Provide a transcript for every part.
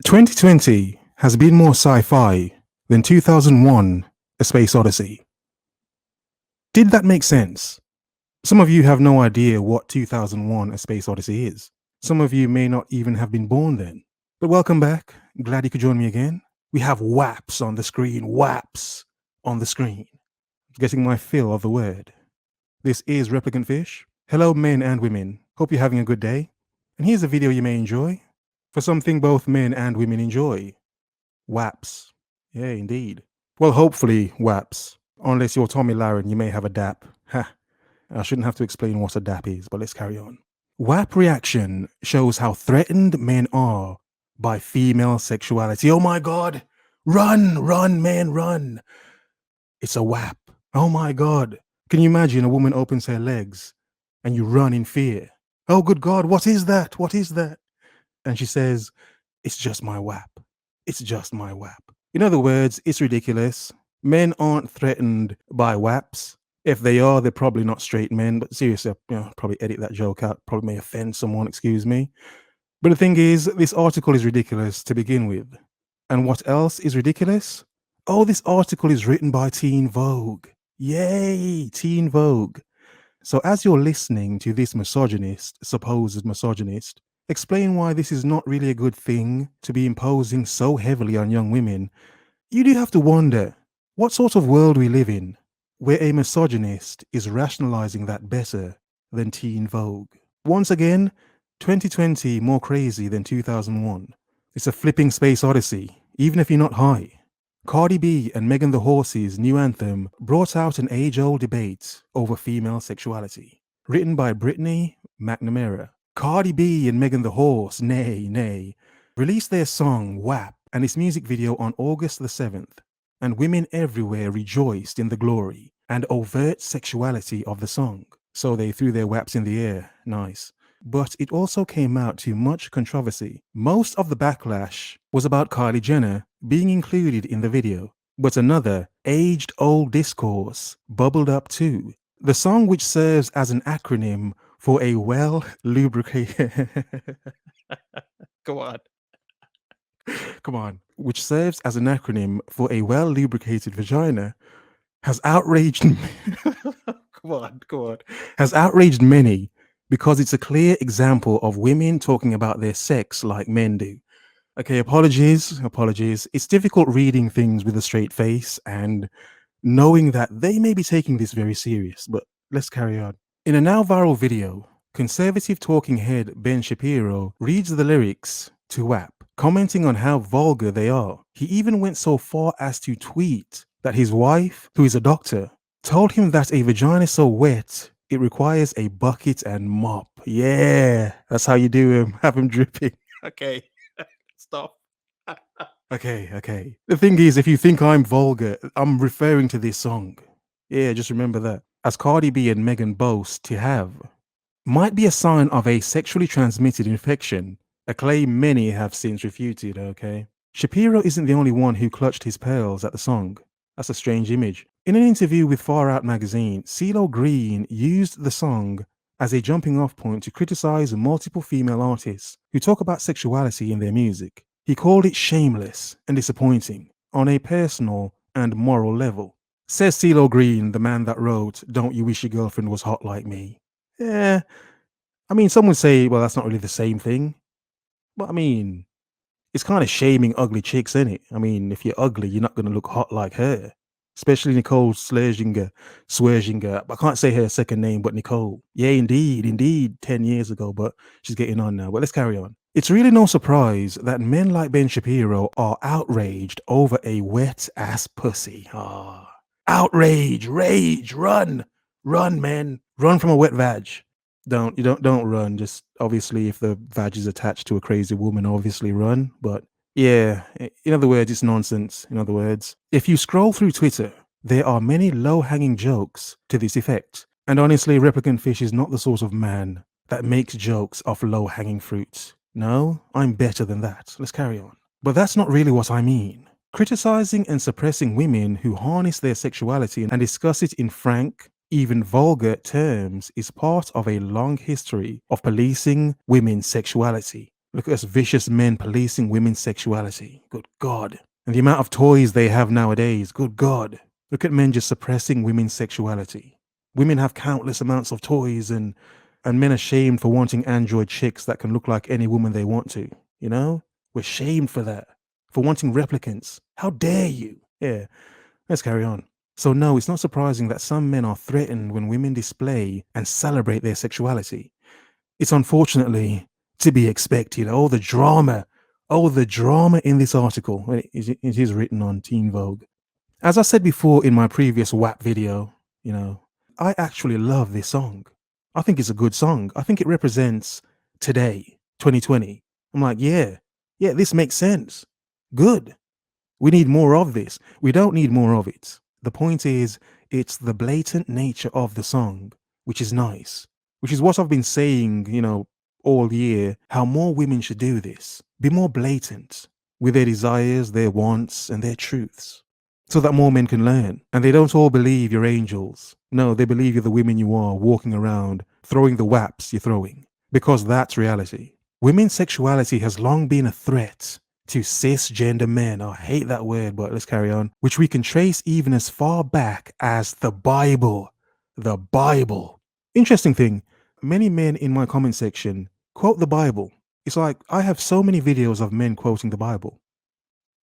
2020 has been more sci-fi than 2001: A Space Odyssey. Did that make sense? Some of you have no idea what 2001: A Space Odyssey is. Some of you may not even have been born then. But welcome back. Glad you could join me again. We have WAPs on the screen. WAPs on the screen. Getting my fill of the word. This is Replicant Fish. Hello, men and women. Hope you're having a good day. And here's a video you may enjoy for something both men and women enjoy. WAPs. Yeah, indeed. Well, hopefully WAPs. Unless you're Tommy Laren, you may have a DAP. Ha. I shouldn't have to explain what a DAP is, but let's carry on. WAP reaction shows how threatened men are by female sexuality. Oh my God. Run, run, men, run. It's a WAP. Oh my God. Can you imagine a woman opens her legs and you run in fear? Oh, good God, what is that? What is that? And she says, it's just my WAP. It's just my WAP. In other words, it's ridiculous. Men aren't threatened by WAPs. If they are, they're probably not straight men. But seriously, probably edit that joke out. Probably may offend someone, excuse me. But the thing is, this article is ridiculous to begin with. And what else is ridiculous? Oh, this article is written by Teen Vogue. Yay, Teen Vogue. So as you're listening to this misogynist, supposed misogynist, explain why this is not really a good thing to be imposing so heavily on young women, you do have to wonder what sort of world we live in where a misogynist is rationalizing that better than Teen Vogue. Once again, 2020 more crazy than 2001. It's a flipping space odyssey, even if you're not high. Cardi B and Megan the Horse's new anthem brought out an age-old debate over female sexuality. Written by Brittany McNamara. Cardi B and Megan the Horse, nay, released their song WAP and its music video on August the 7th, and women everywhere rejoiced in the glory and overt sexuality of the song. So they threw their WAPs in the air. Nice. But it also came out to much controversy. Most of the backlash was about Kylie Jenner being included in the video, but another age-old discourse bubbled up too. The song, which serves as an acronym for a well-lubricated... Come on. Which serves as an acronym for a well-lubricated vagina, has outraged... Come on. Has outraged many, because it's a clear example of women talking about their sex like men do. Okay, apologies. It's difficult reading things with a straight face and knowing that they may be taking this very serious, but let's carry on. In a now viral video, conservative talking head Ben Shapiro reads the lyrics to WAP, commenting on how vulgar they are. He even went so far as to tweet that his wife, who is a doctor, told him that a vagina so wet it requires a bucket and mop. Yeah, that's how you do him. Have him dripping. Okay, stop. Okay. The thing is, if you think I'm vulgar, I'm referring to this song. Yeah, just remember that. As Cardi B and Megan boast to have, might be a sign of a sexually transmitted infection, a claim many have since refuted, okay? Shapiro isn't the only one who clutched his pearls at the song. That's a strange image. In an interview with Far Out magazine, CeeLo Green used the song as a jumping off point to criticize multiple female artists who talk about sexuality in their music. He called it shameless and disappointing on a personal and moral level. Says CeeLo Green, the man that wrote "Don't You Wish Your Girlfriend Was Hot Like Me." Yeah, I mean, some would say, well, that's not really the same thing. But I mean, it's kind of shaming ugly chicks, isn't it? I mean, if you're ugly, you're not going to look hot like her. Especially Nicole Scherzinger. I can't say her second name, but Nicole. Yeah, indeed, 10 years ago, but she's getting on now. But let's carry on. It's really no surprise that men like Ben Shapiro are outraged over a wet-ass pussy. Outrage, rage, run, men, run from a wet vag. Don't run. Just obviously, if the vag is attached to a crazy woman, obviously run. But yeah, in other words, it's nonsense. In other words, if you scroll through Twitter, there are many low-hanging jokes to this effect. And honestly, Replicant Fish is not the sort of man that makes jokes off low-hanging fruits. No, I'm better than that. Let's carry on. But that's not really what I mean. Criticizing and suppressing women who harness their sexuality and discuss it in frank, even vulgar terms is part of a long history of policing women's sexuality. Look at us vicious men policing women's sexuality. Good God. And the amount of toys they have nowadays. Good God. Look at men just suppressing women's sexuality. Women have countless amounts of toys and men are shamed for wanting android chicks that can look like any woman they want to. You know? We're shamed for that. For wanting replicants. How dare you? Yeah. Let's carry on. So no, it's not surprising that some men are threatened when women display and celebrate their sexuality. It's unfortunately to be expected. Oh, the drama. Oh, the drama in this article. It is written on Teen Vogue. As I said before in my previous WAP video, I actually love this song. I think it's a good song. I think it represents today, 2020. I'm like, yeah, this makes sense. Good. We need more of this. We don't need more of it. The point is, it's the blatant nature of the song, which is nice, which is what I've been saying, all year, how more women should do this. Be more blatant with their desires, their wants, and their truths, so that more men can learn. And they don't all believe you're angels. No, they believe you're the women you are, walking around, throwing the WAPs you're throwing, because that's reality. Women's sexuality has long been a threat to cisgender men. I hate that word, but let's carry on. Which we can trace even as far back as the Bible. The Bible. Interesting thing, many men in my comment section quote the Bible. It's like I have so many videos of men quoting the Bible.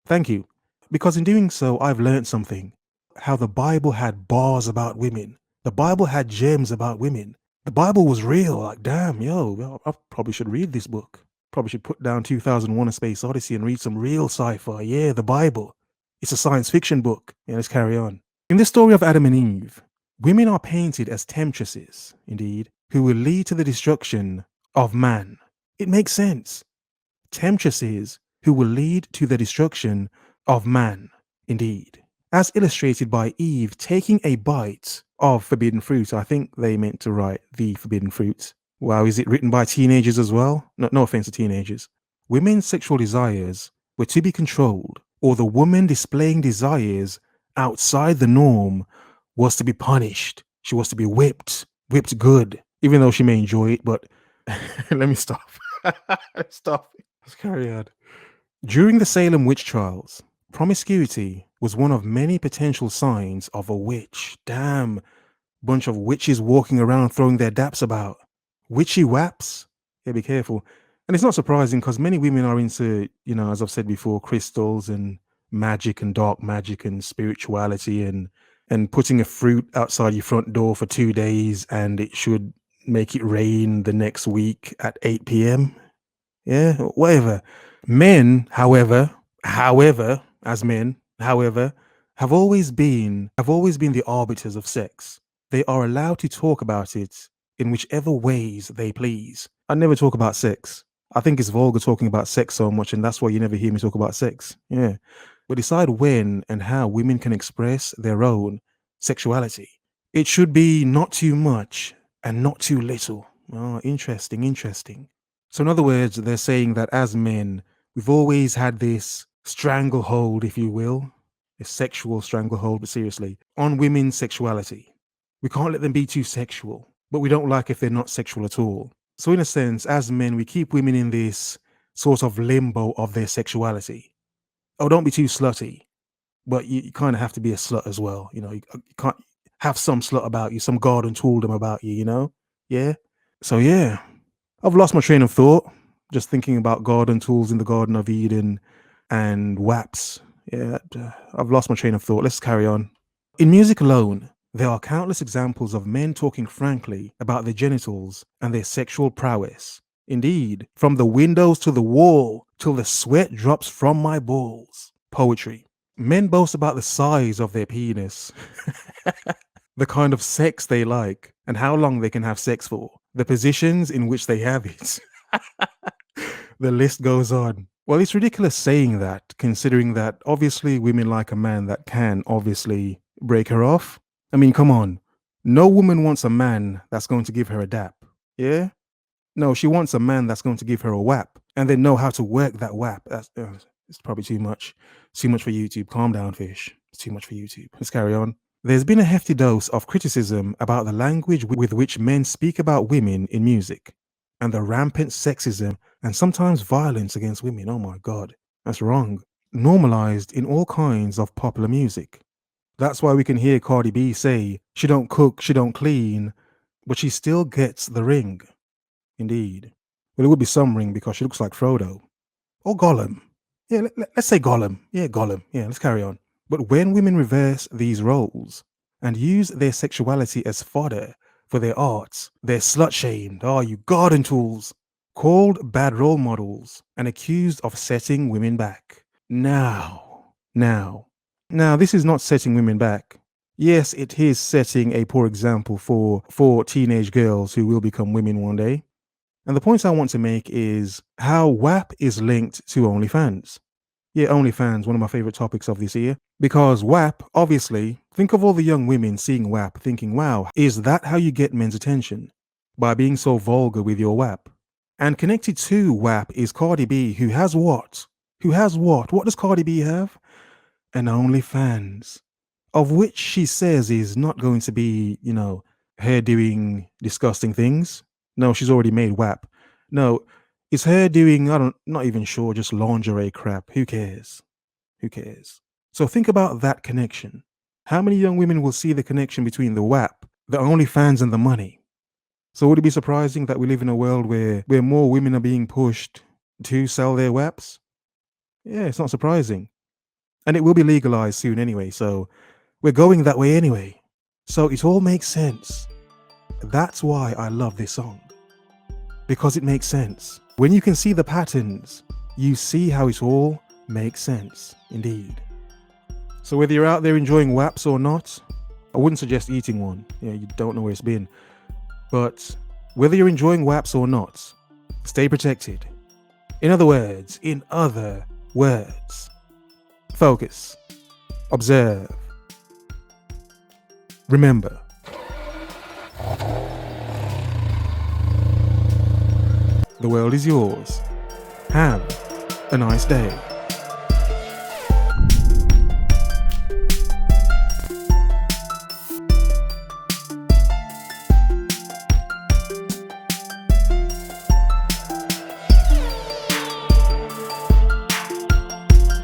Thank you. Because in doing so, I've learned something. How the Bible had bars about women. The Bible had gems about women. The Bible was real. Like, damn, I probably should read this book. Probably should put down 2001 A Space Odyssey and read some real sci-fi. Yeah, the Bible. It's a science fiction book. Yeah, let's carry on. In the story of Adam and Eve, women are painted as temptresses, indeed, who will lead to the destruction of man. It makes sense. Temptresses who will lead to the destruction of man, indeed. As illustrated by Eve taking a bite of forbidden fruit. I think they meant to write the forbidden fruit. Wow, is it written by teenagers as well? No offense to teenagers. Women's sexual desires were to be controlled, or the woman displaying desires outside the norm was to be punished. She was to be whipped good, even though she may enjoy it, but let me stop. Stop. Let's carry on. During the Salem witch trials, promiscuity was one of many potential signs of a witch. Damn, bunch of witches walking around throwing their daps about. Witchy WAPs? Yeah, be careful. And it's not surprising because many women are into, as I've said before, crystals and magic and dark magic and spirituality and putting a fruit outside your front door for 2 days and it should make it rain the next week at 8 p.m. Yeah, whatever. Men, however, as men, have always been the arbiters of sex. They are allowed to talk about it in whichever ways they please. I never talk about sex. I think it's vulgar talking about sex so much, and that's why you never hear me talk about sex. Yeah. But decide when and how women can express their own sexuality. It should be not too much and not too little. Oh, interesting. So in other words, they're saying that as men, we've always had this stranglehold, if you will, a sexual stranglehold, but seriously, on women's sexuality. We can't let them be too sexual, but we don't like if they're not sexual at all. So in a sense, as men, we keep women in this sort of limbo of their sexuality. Oh, don't be too slutty, but you kind of have to be a slut as well. You can't have some slut about you, some garden tooldom about you, Yeah? So yeah, I've lost my train of thought, just thinking about garden tools in the Garden of Eden and WAPs. Yeah, I've lost my train of thought. Let's carry on. In music alone, there are countless examples of men talking frankly about their genitals and their sexual prowess. Indeed, from the windows to the wall, till the sweat drops from my balls. Poetry. Men boast about the size of their penis, the kind of sex they like, and how long they can have sex for, the positions in which they have it. The list goes on. Well, it's ridiculous saying that, considering that obviously women like a man that can obviously break her off. I mean, come on. No woman wants a man that's going to give her a dap. Yeah? No, she wants a man that's going to give her a WAP and then know how to work that WAP. That's it's probably too much. Too much for YouTube. Calm down, fish. It's too much for YouTube. Let's carry on. There's been a hefty dose of criticism about the language with which men speak about women in music. and the rampant sexism and sometimes violence against women. Oh my God, that's wrong. Normalized in all kinds of popular music. That's why we can hear Cardi B say, she don't cook, she don't clean, but she still gets the ring. Indeed. Well, it would be some ring because she looks like Frodo. Or Gollum. Yeah, let's say Gollum. Yeah, Gollum. Yeah, let's carry on. But when women reverse these roles and use their sexuality as fodder for their arts, they're slut-shamed, you garden tools, called bad role models, and accused of setting women back. Now, this is not setting women back. Yes, it is setting a poor example for teenage girls who will become women one day. And the point I want to make is how WAP is linked to OnlyFans. Yeah, OnlyFans, one of my favorite topics of this year. Because WAP, obviously, think of all the young women seeing WAP thinking, wow, is that how you get men's attention? By being so vulgar with your WAP. And connected to WAP is Cardi B, who has what? What does Cardi B have? An OnlyFans, of which she says is not going to be, her doing disgusting things. No, she's already made WAP. No, it's her doing, not even sure, just lingerie crap. Who cares? So think about that connection. How many young women will see the connection between the WAP, the OnlyFans, and the money? So would it be surprising that we live in a world where more women are being pushed to sell their WAPs? Yeah, it's not surprising. And it will be legalized soon anyway, so we're going that way anyway. So it all makes sense. That's why I love this song. Because it makes sense. When you can see the patterns, you see how it all makes sense, indeed. So whether you're out there enjoying WAPs or not, I wouldn't suggest eating one. You don't know where it's been. But whether you're enjoying WAPs or not, stay protected. In other words, focus, observe, remember. The world is yours. Have a nice day.